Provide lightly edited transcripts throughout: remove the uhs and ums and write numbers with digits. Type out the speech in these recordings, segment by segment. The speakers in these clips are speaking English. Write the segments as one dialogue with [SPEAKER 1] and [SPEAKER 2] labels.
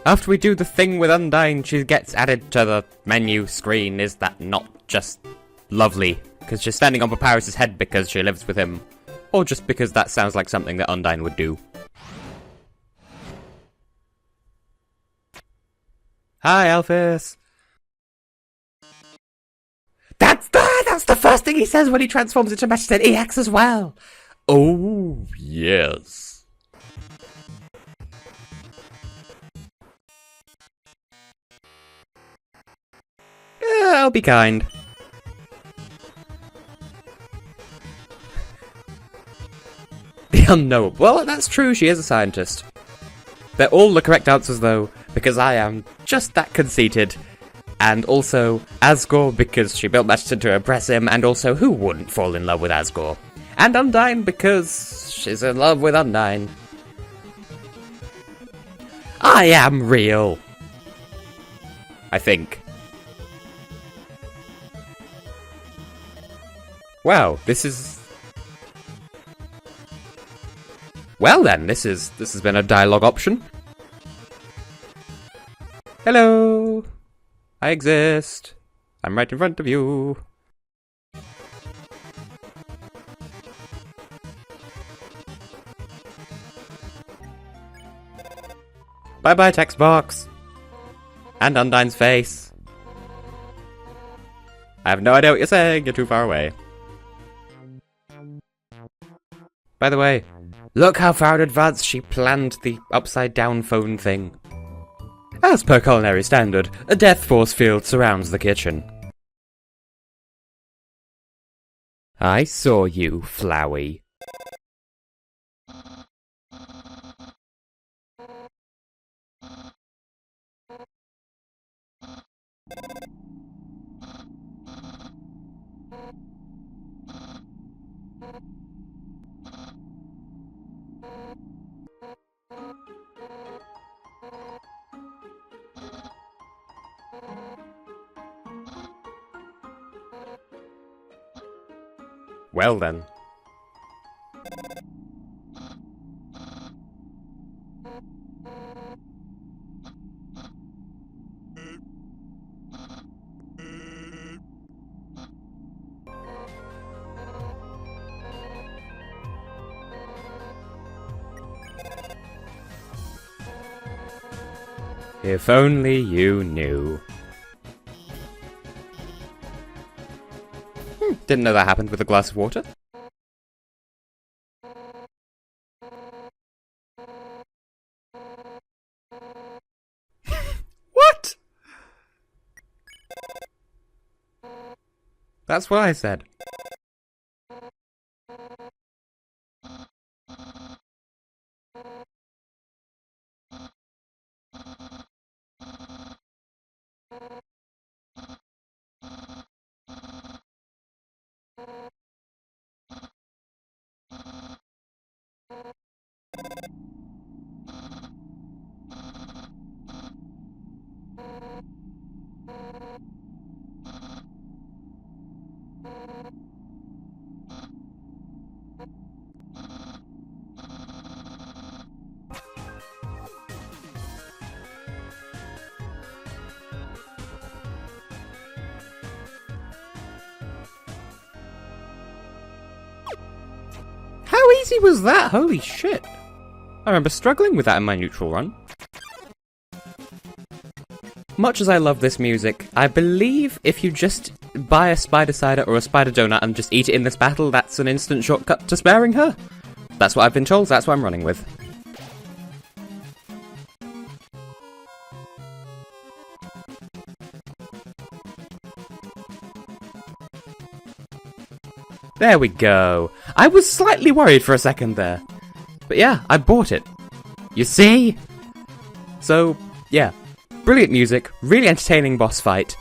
[SPEAKER 1] After we do the thing with Undyne, she gets added to the menu screen. Is that not just lovely? Because she's standing on Papyrus's head because she lives with him. Or just because that sounds like something that Undyne would do. Hi, Alphys! That's the first thing he says when he transforms into Mettaton EX as well! Oh, yes. I'll be kind. The unknowable. Well, that's true, she is a scientist. They're all the correct answers, though, because I am just that conceited. And also, Asgore, because she built Mettaton to impress him, and also, who wouldn't fall in love with Asgore? And Undyne, because she's in love with Undyne. I am real! I think. Wow, this is... Well then, this has been a dialogue option. Hello! I exist. I'm right in front of you. Bye-bye, text box. And Undyne's face. I have no idea what you're saying, you're too far away. By the way, look how far in advance she planned the upside-down phone thing. As per culinary standard, a death force field surrounds the kitchen. I saw you, Flowey. Well then. If only you knew. Didn't know that happened with a glass of water. What? That's what I said. How easy was that? Holy shit. I remember struggling with that in my neutral run. Much as I love this music, I believe if you just buy a spider cider or a spider donut and just eat it in this battle, that's an instant shortcut to sparing her. That's what I've been told, that's what I'm running with. There we go. I was slightly worried for a second there. But yeah, I bought it. You see? So, yeah. Brilliant music, really entertaining boss fight,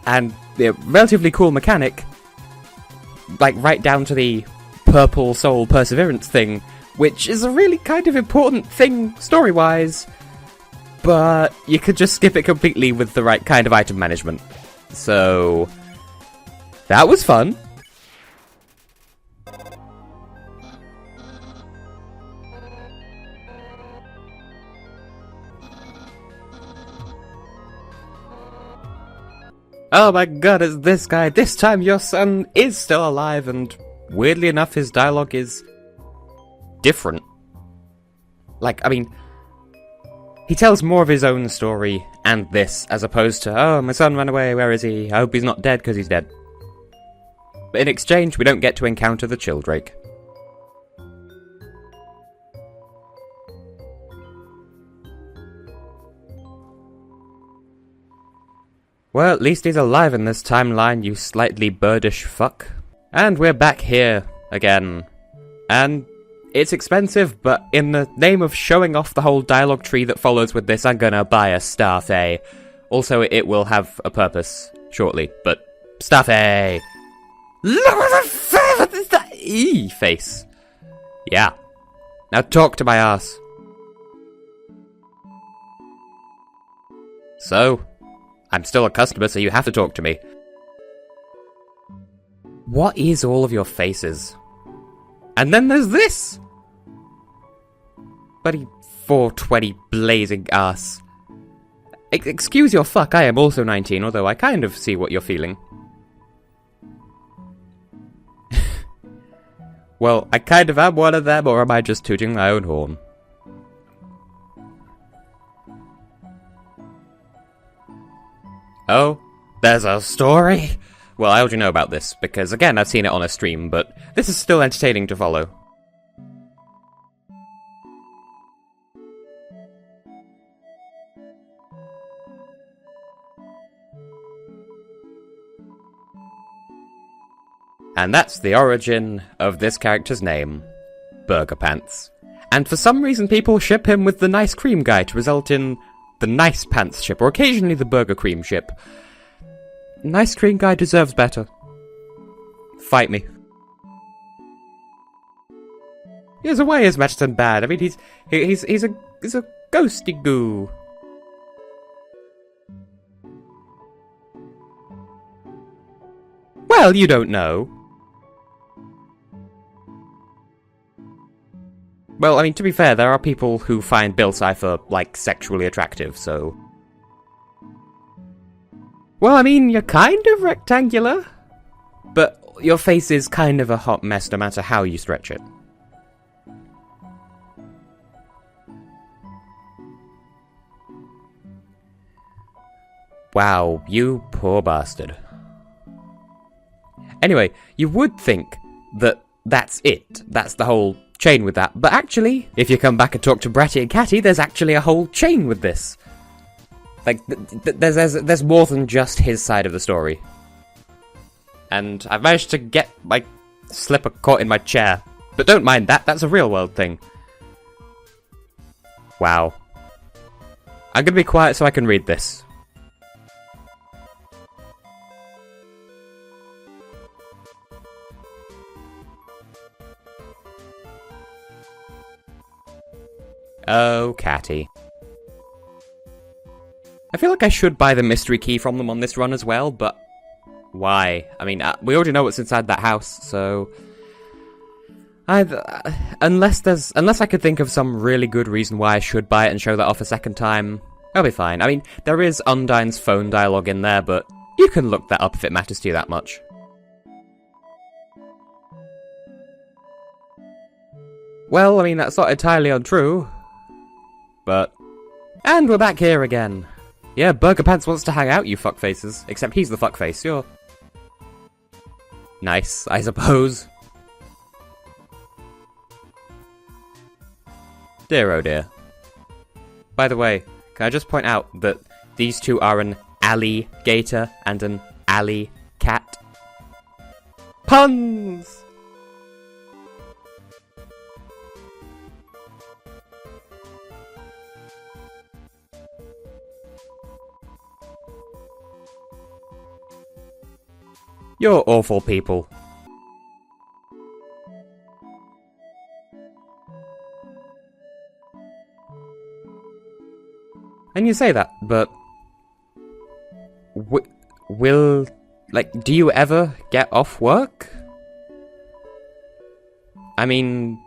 [SPEAKER 1] and a relatively cool mechanic. Like, right down to the purple soul perseverance thing, which is a really kind of important thing story-wise. But you could just skip it completely with the right kind of item management. So, that was fun. Oh my god, it's this guy. This time your son is still alive, and weirdly enough, his dialogue is different. Like, I mean, he tells more of his own story and this, as opposed to, oh, my son ran away, where is he? I hope he's not dead, because he's dead. But in exchange, we don't get to encounter the Childrake. Well, at least he's alive in this timeline, you slightly birdish fuck. And we're back here again. And it's expensive, but in the name of showing off the whole dialogue tree that follows with this, I'm gonna buy a Staff A. Also, it will have a purpose shortly, but Staff A! What is that face? Yeah. Now talk to my ass. So, I'm still a customer, so you have to talk to me. What is all of your faces? And then there's this! Buddy 420 blazing ass. Excuse your fuck, I am also 19, although I kind of see what you're feeling. Well, I kind of am one of them, or am I just tooting my own horn? Oh, there's a story? Well, I already know about this, because again, I've seen it on a stream, but this is still entertaining to follow. And that's the origin of this character's name, Burger Pants. And for some reason people ship him with the Nice Cream guy to result in the Nice Pants ship, or occasionally the Burger Cream ship. Nice Cream guy deserves better. Fight me. Yes, why is Mettaton bad? I mean, he's a ghosty goo. Well, you don't know. Well, I mean, to be fair, there are people who find Bill Cipher, like, sexually attractive, so... Well, I mean, you're kind of rectangular, but your face is kind of a hot mess no matter how you stretch it. Wow, you poor bastard. Anyway, you would think that that's it. That's the whole chain with that. But actually, if you come back and talk to Bratty and Catty, there's actually a whole chain with this. Like, there's more than just his side of the story. And I've managed to get my slipper caught in my chair. But don't mind that, that's a real world thing. Wow. I'm gonna be quiet so I can read this. Oh, Catty. I feel like I should buy the mystery key from them on this run as well, but why? I mean, we already know what's inside that house, so... Unless I could think of some really good reason why I should buy it and show that off a second time, I'll be fine. I mean, there is Undyne's phone dialogue in there, but you can look that up if it matters to you that much. Well, I mean, that's not entirely untrue. But... And we're back here again. Yeah, Burger Pants wants to hang out, you fuckfaces. Except he's the fuckface, you're... nice, I suppose. Dear oh dear. By the way, can I just point out that these two are an alligator and an alley cat? Puns! You're awful people. And you say that, but... do you ever get off work? I mean...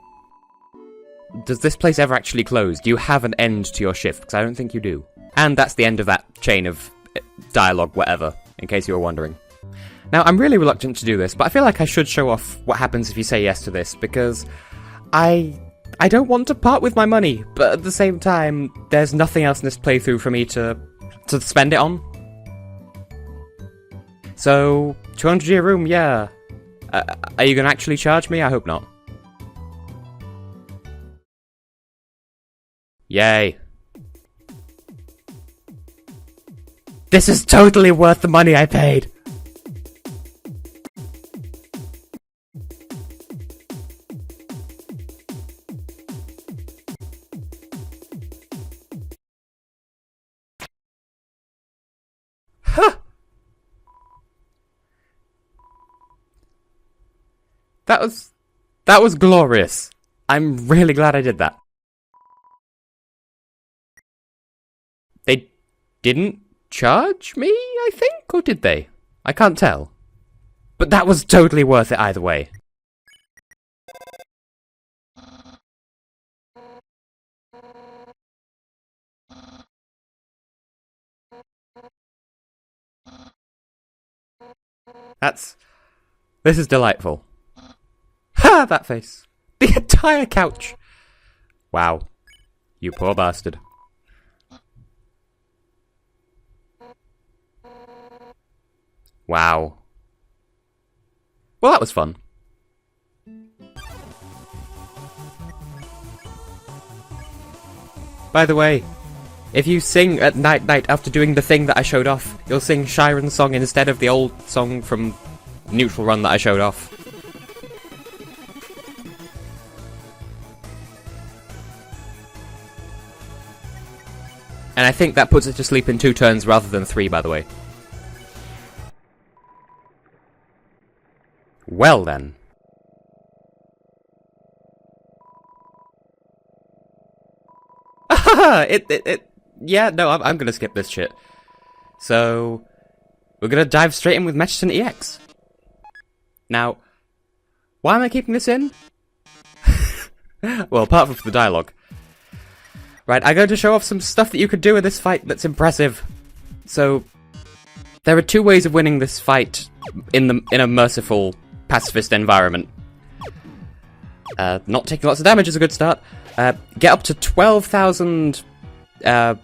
[SPEAKER 1] Does this place ever actually close? Do you have an end to your shift? Because I don't think you do. And that's the end of that chain of dialogue, whatever. in case you were wondering. Now, I'm really reluctant to do this, but I feel like I should show off what happens if you say yes to this, because I don't want to part with my money, but at the same time, there's nothing else in this playthrough for me to spend it on. So, 200 a year room, yeah. Are you gonna actually charge me? I hope not. Yay. This is totally worth the money I paid! Huh! That was glorious. I'm really glad I did that. They didn't charge me, I think? Or did they? I can't tell. But that was totally worth it either way. This is delightful. Ha! That face. The entire couch! Wow. You poor bastard. Wow. Well, that was fun. By the way, if you sing at night after doing the thing that I showed off, you'll sing Shiren's song instead of the old song from Neutral Run that I showed off. And I think that puts it to sleep in 2 turns rather than 3, by the way. Well then. Yeah, no, I'm gonna skip this shit. So, we're gonna dive straight in with Mettaton EX. Now, why am I keeping this in? Well, apart from for the dialogue. Right, I'm going to show off some stuff that you could do in this fight that's impressive. So, there are 2 ways of winning this fight in a merciful pacifist environment. Not taking lots of damage is a good start. Get up to 12,000... get up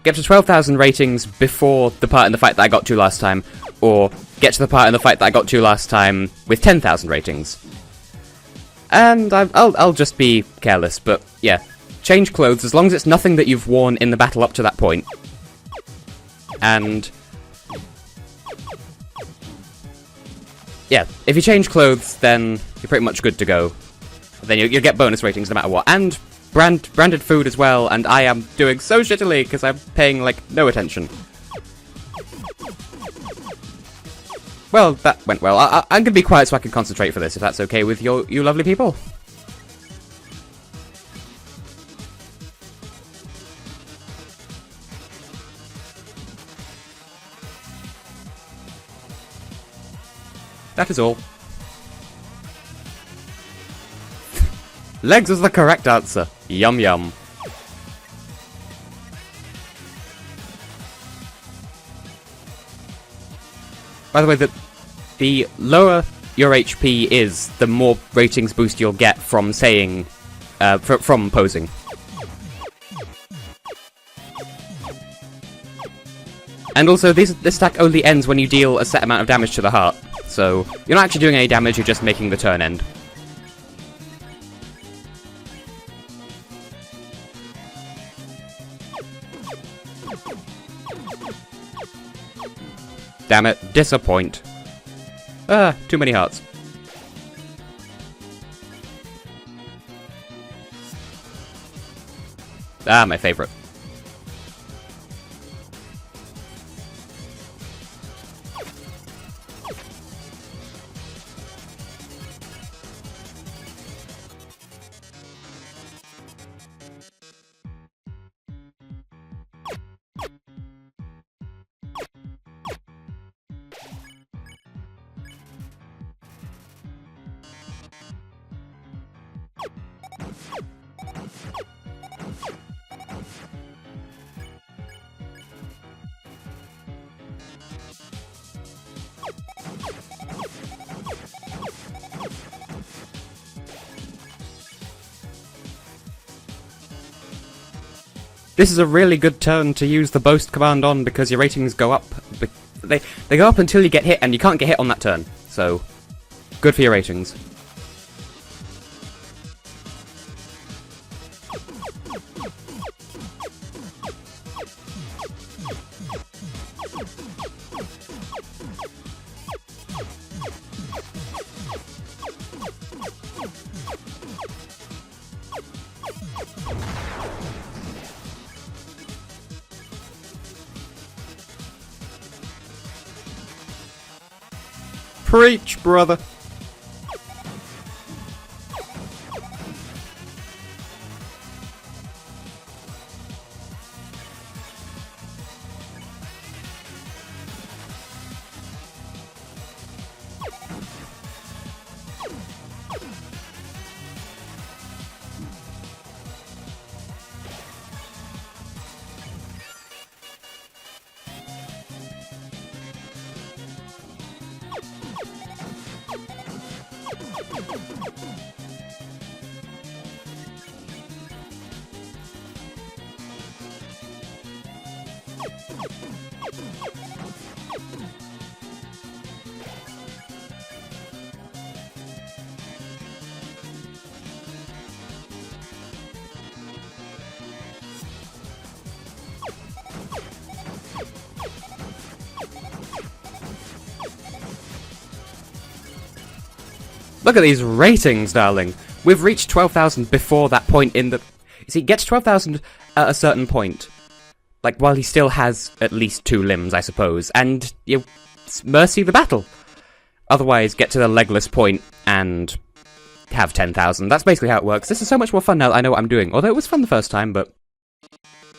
[SPEAKER 1] to 12,000 ratings before the part in the fight that I got to last time, or get to the part in the fight that I got to last time with 10,000 ratings. And I'll just be careless, but yeah. Change clothes, as long as it's nothing that you've worn in the battle up to that point. And... yeah, if you change clothes, then you're pretty much good to go. Then you'll get bonus ratings no matter what. And branded food as well, and I am doing so shittily because I'm paying, like, no attention. Well, that went well. I'm gonna be quiet so I can concentrate for this, if that's okay with you lovely people. That is all. Legs is the correct answer. Yum yum. By the way, the lower your HP is, the more ratings boost you'll get from saying, from posing. And also, this attack only ends when you deal a set amount of damage to the heart. So, you're not actually doing any damage, you're just making the turn end. Damn it, disappoint. Ah, too many hearts. Ah, my favorite. This is a really good turn to use the boast command on because your ratings go up. They go up until you get hit, and you can't get hit on that turn. So, good for your ratings. Preach, brother! Look at these ratings, darling. We've reached 12,000 before that point in the... You see, get to 12,000 at a certain point. Like, while he still has at least 2 limbs, I suppose. And you mercy the battle. Otherwise, get to the legless point and have 10,000. That's basically how it works. This is so much more fun now that I know what I'm doing. Although it was fun the first time, but...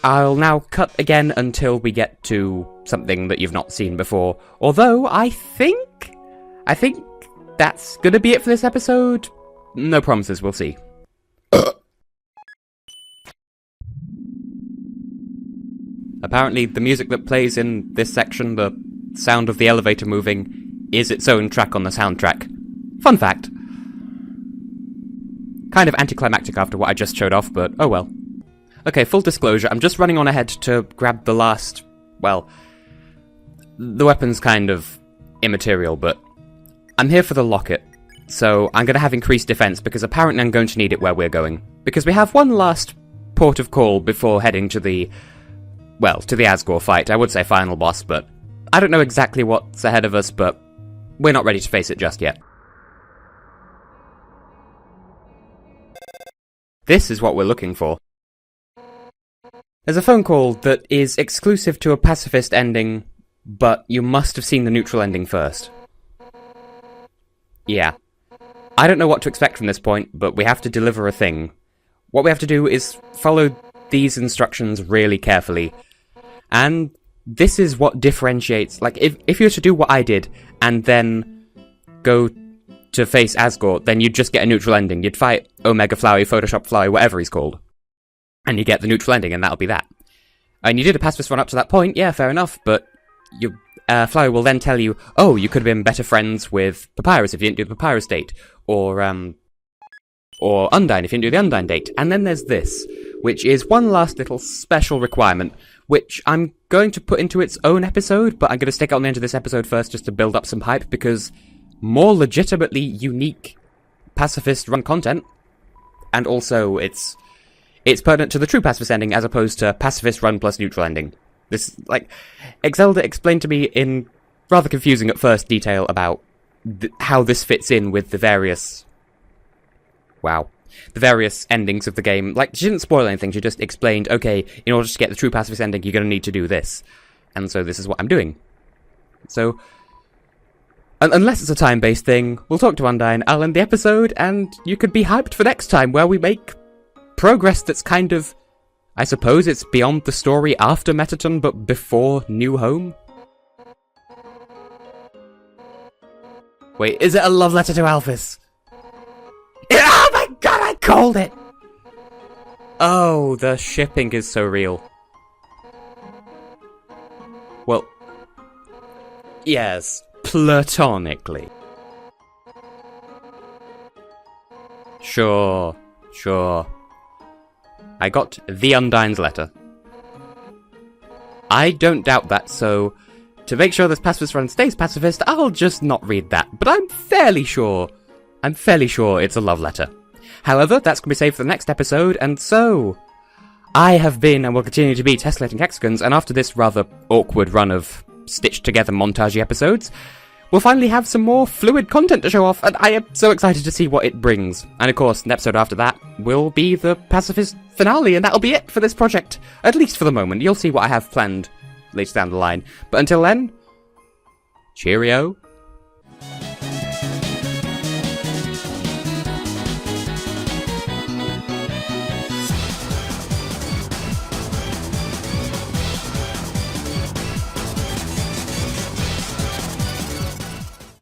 [SPEAKER 1] I'll now cut again until we get to something that you've not seen before. Although, I think that's gonna be it for this episode. No promises, we'll see. Apparently, the music that plays in this section, the sound of the elevator moving, is its own track on the soundtrack. Fun fact. Kind of anticlimactic after what I just showed off, but oh well. Okay, full disclosure, I'm just running on ahead to grab the last... Well, the weapon's kind of immaterial, but I'm here for the locket, so I'm going to have increased defense because apparently I'm going to need it where we're going. Because we have one last port of call before heading to the... Well, to the Asgore fight. I would say final boss, but I don't know exactly what's ahead of us, but we're not ready to face it just yet. This is what we're looking for. There's a phone call that is exclusive to a pacifist ending, but you must have seen the neutral ending first. Yeah. I don't know what to expect from this point, but we have to deliver a thing. What we have to do is follow these instructions really carefully. And this is what differentiates... Like, if you were to do what I did, and then go to face Asgore, then you'd just get a neutral ending. You'd fight Omega Flowey, Photoshop Flowey, whatever he's called. And you get the neutral ending, and that'll be that. And you did a pacifist run up to that point, yeah, fair enough, but you... Flowey will then tell you, oh, you could have been better friends with Papyrus if you didn't do the Papyrus date, or Undyne if you didn't do the Undyne date. And then there's this, which is one last little special requirement, which I'm going to put into its own episode, but I'm going to stick it on the end of this episode first just to build up some hype, because more legitimately unique pacifist run content, and also it's pertinent to the true pacifist ending as opposed to pacifist run plus neutral ending. This, like, Exelda explained to me in rather confusing at first detail about how this fits in with the various... Wow. The various endings of the game. Like, she didn't spoil anything, she just explained, okay, in order to get the true pacifist ending, you're going to need to do this. And so this is what I'm doing. So, unless it's a time-based thing, we'll talk to Undyne, I'll end the episode, and you could be hyped for next time, where we make progress that's kind of... I suppose it's beyond the story after Mettaton, but before New Home? Wait, is it a love letter to Alphys? Oh my god, I called it! Oh, the shipping is so real. Well, yes, platonically. Sure. I got the Undyne's letter. I don't doubt that, so to make sure this Pacifist run stays pacifist, I'll just not read that. But I'm fairly sure it's a love letter. However, that's going to be saved for the next episode, and so I have been and will continue to be Tessellating Hexagons, and after this rather awkward run of stitched together montagey episodes, we'll finally have some more fluid content to show off, and I am so excited to see what it brings. And of course, an episode after that will be the Pacifist finale, and that'll be it for this project, at least for the moment. You'll see what I have planned later down the line. But until then, cheerio.